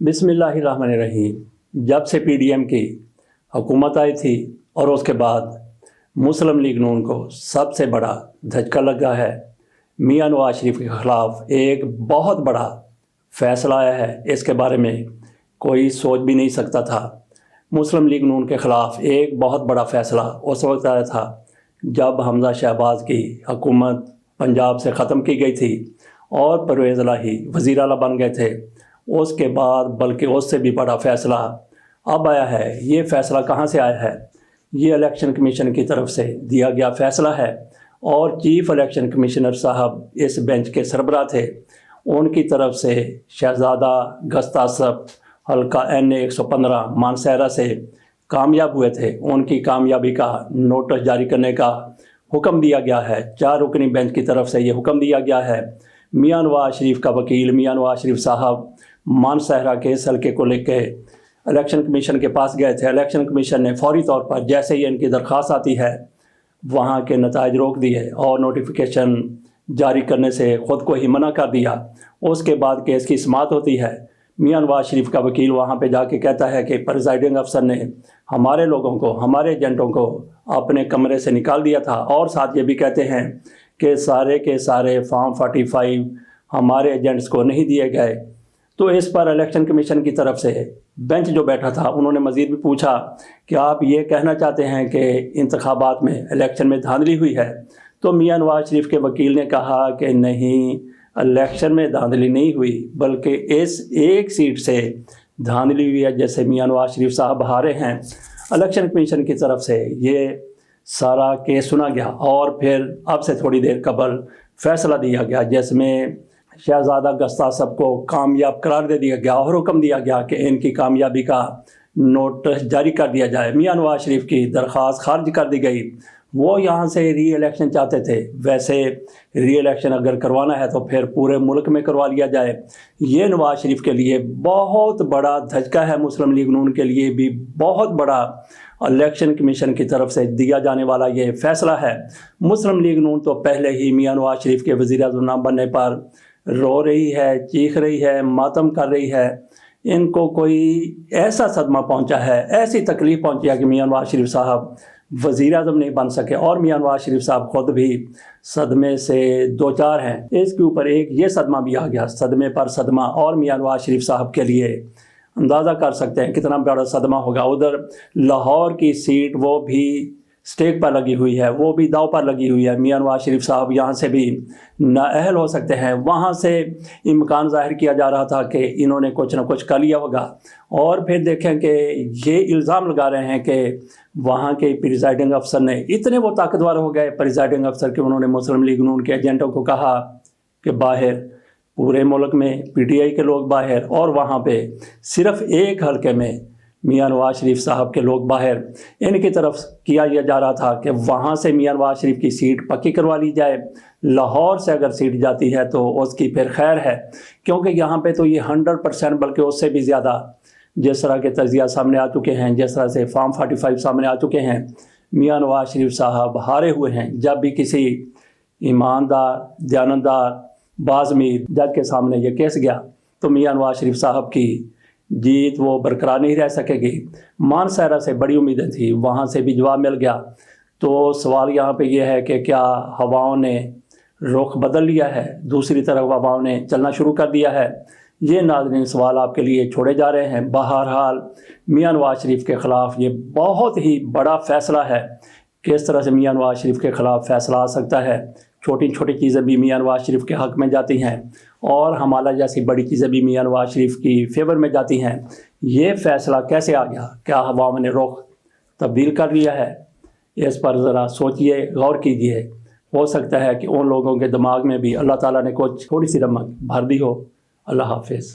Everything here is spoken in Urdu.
بسم اللہ الرحمن الرحیم۔ جب سے پی ڈی ایم کی حکومت آئی تھی اور اس کے بعد مسلم لیگ نون کو سب سے بڑا دھچکا لگا ہے۔ میاں نواز شریف کے خلاف ایک بہت بڑا فیصلہ آیا ہے، اس کے بارے میں کوئی سوچ بھی نہیں سکتا تھا۔ مسلم لیگ نون کے خلاف ایک بہت بڑا فیصلہ اس وقت آیا تھا جب حمزہ شہباز کی حکومت پنجاب سے ختم کی گئی تھی اور پرویز الہی وزیر اعلیٰ بن گئے تھے۔ اس کے بعد بلکہ اس سے بھی بڑا فیصلہ اب آیا ہے۔ یہ فیصلہ کہاں سے آیا ہے؟ یہ الیکشن کمیشن کی طرف سے دیا گیا فیصلہ ہے، اور چیف الیکشن کمشنر صاحب اس بینچ کے سربراہ تھے۔ ان کی طرف سے شہزادہ گستاثب حلقہ NA 115 مانسہرہ سے کامیاب ہوئے تھے۔ ان کی کامیابی کا نوٹس جاری کرنے کا حکم دیا گیا ہے۔ 4 رکنی بینچ کی طرف سے یہ حکم دیا گیا ہے۔ میاں نواز شریف کا وکیل میاں نواز شریف صاحب مانسہرہ کے اس حلقے کو لے کے الیکشن کمیشن کے پاس گئے تھے۔ الیکشن کمیشن نے فوری طور پر جیسے ہی ان کی درخواست آتی ہے وہاں کے نتائج روک دیے اور نوٹیفیکیشن جاری کرنے سے خود کو ہی منع کر دیا۔ اس کے بعد کیس کی سماعت ہوتی ہے۔ میاں نواز شریف کا وکیل وہاں پہ جا کے کہتا ہے کہ پریزائڈنگ افسر نے ہمارے لوگوں کو، ہمارے ایجنٹوں کو اپنے کمرے سے نکال دیا تھا، اور ساتھ یہ بھی کہتے ہیں کہ سارے کے سارے فارم 45 ہمارے ایجنٹس کو نہیں دیے گئے۔ تو اس پر الیکشن کمیشن کی طرف سے بینچ جو بیٹھا تھا انہوں نے مزید بھی پوچھا کہ آپ یہ کہنا چاہتے ہیں کہ انتخابات میں الیکشن میں دھاندلی ہوئی ہے؟ تو میاں نواز شریف کے وکیل نے کہا کہ نہیں، الیکشن میں دھاندلی نہیں ہوئی، بلکہ اس ایک سیٹ سے دھاندلی ہوئی ہے جیسے میاں نواز شریف صاحب ہارے ہیں۔ الیکشن کمیشن کی طرف سے یہ سارا کیس سنا گیا، اور پھر اب سے تھوڑی دیر قبل فیصلہ دیا گیا جس میں شہزادہ گستاثب کو کامیاب قرار دے دیا گیا اور حکم دیا گیا کہ ان کی کامیابی کا نوٹس جاری کر دیا جائے۔ میاں نواز شریف کی درخواست خارج کر دی گئی۔ وہ یہاں سے ری الیکشن چاہتے تھے، ویسے ری الیکشن اگر کروانا ہے تو پھر پورے ملک میں کروا لیا جائے۔ یہ نواز شریف کے لیے بہت بڑا دھچکا ہے، مسلم لیگ نون کے لیے بھی بہت بڑا الیکشن کمیشن کی طرف سے دیا جانے والا یہ فیصلہ ہے۔ مسلم لیگ نون تو پہلے ہی میاں نواز شریف کے وزیر اعظم نہ بننے پر رو رہی ہے، چیخ رہی ہے، ماتم کر رہی ہے۔ ان کو کوئی ایسا صدمہ پہنچا ہے، ایسی تکلیف پہنچی ہے کہ میاں نواز شریف صاحب وزیر اعظم نہیں بن سکے، اور میاں نواز شریف صاحب خود بھی صدمے سے دوچار ہیں۔ اس کے اوپر ایک یہ صدمہ بھی آ گیا، صدمے پر صدمہ، اور میاں نواز شریف صاحب کے لیے اندازہ کر سکتے ہیں کتنا بڑا صدمہ ہوگا۔ ادھر لاہور کی سیٹ وہ بھی سٹیک پر لگی ہوئی ہے، وہ بھی داؤ پر لگی ہوئی ہے۔ میاں نواز شریف صاحب یہاں سے بھی نااہل ہو سکتے ہیں۔ وہاں سے امکان ظاہر کیا جا رہا تھا کہ انہوں نے کچھ نہ کچھ کر لیا ہوگا، اور پھر دیکھیں کہ یہ الزام لگا رہے ہیں کہ وہاں کے پریزائڈنگ افسر نے اتنے وہ طاقتور ہو گئے پریزائڈنگ افسر کہ انہوں نے مسلم لیگ نون کے ایجنٹوں کو کہا کہ باہر پورے ملک میں PTI کے لوگ باہر، اور وہاں پہ صرف ایک حلقے میں میاں نواز شریف صاحب کے لوگ باہر۔ ان کی طرف کیا یہ جا رہا تھا کہ وہاں سے میاں نواز شریف کی سیٹ پکی کروا لی جائے، لاہور سے اگر سیٹ جاتی ہے تو اس کی پھر خیر ہے، کیونکہ یہاں پہ تو یہ 100% بلکہ اس سے بھی زیادہ جس طرح کے تجزیہ سامنے آ چکے ہیں، جس طرح سے فارم 45 سامنے آ چکے ہیں، میاں نواز شریف صاحب ہارے ہوئے ہیں۔ جب بھی کسی ایماندار، دیانتدار، بازمید جج کے سامنے یہ کیس گیا تو میاں نواز شریف صاحب کی جیت وہ برقرار نہیں رہ سکے گی۔ مانسہرہ سے بڑی امیدیں تھیں، وہاں سے بھی جواب مل گیا۔ تو سوال یہاں پہ یہ ہے کہ کیا ہواؤں نے رخ بدل لیا ہے، دوسری طرف ہواؤں نے چلنا شروع کر دیا ہے؟ یہ ناظرین سوال آپ کے لیے چھوڑے جا رہے ہیں۔ بہرحال میاں نواز شریف کے خلاف یہ بہت ہی بڑا فیصلہ ہے۔ کس طرح سے میاں نواز شریف کے خلاف فیصلہ آ سکتا ہے؟ چھوٹی چھوٹی چیزیں بھی میاں نواز شریف کے حق میں جاتی ہیں، اور حمالہ جیسی بڑی چیزیں بھی میاں نواز شریف کی فیور میں جاتی ہیں۔ یہ فیصلہ کیسے آ گیا؟ کیا ہواؤں نے رخ تبدیل کر لیا ہے؟ اس پر ذرا سوچئے، غور کیجئے۔ ہو سکتا ہے کہ ان لوگوں کے دماغ میں بھی اللہ تعالیٰ نے کچھ تھوڑی سی رمق بھر دی ہو۔ اللہ حافظ۔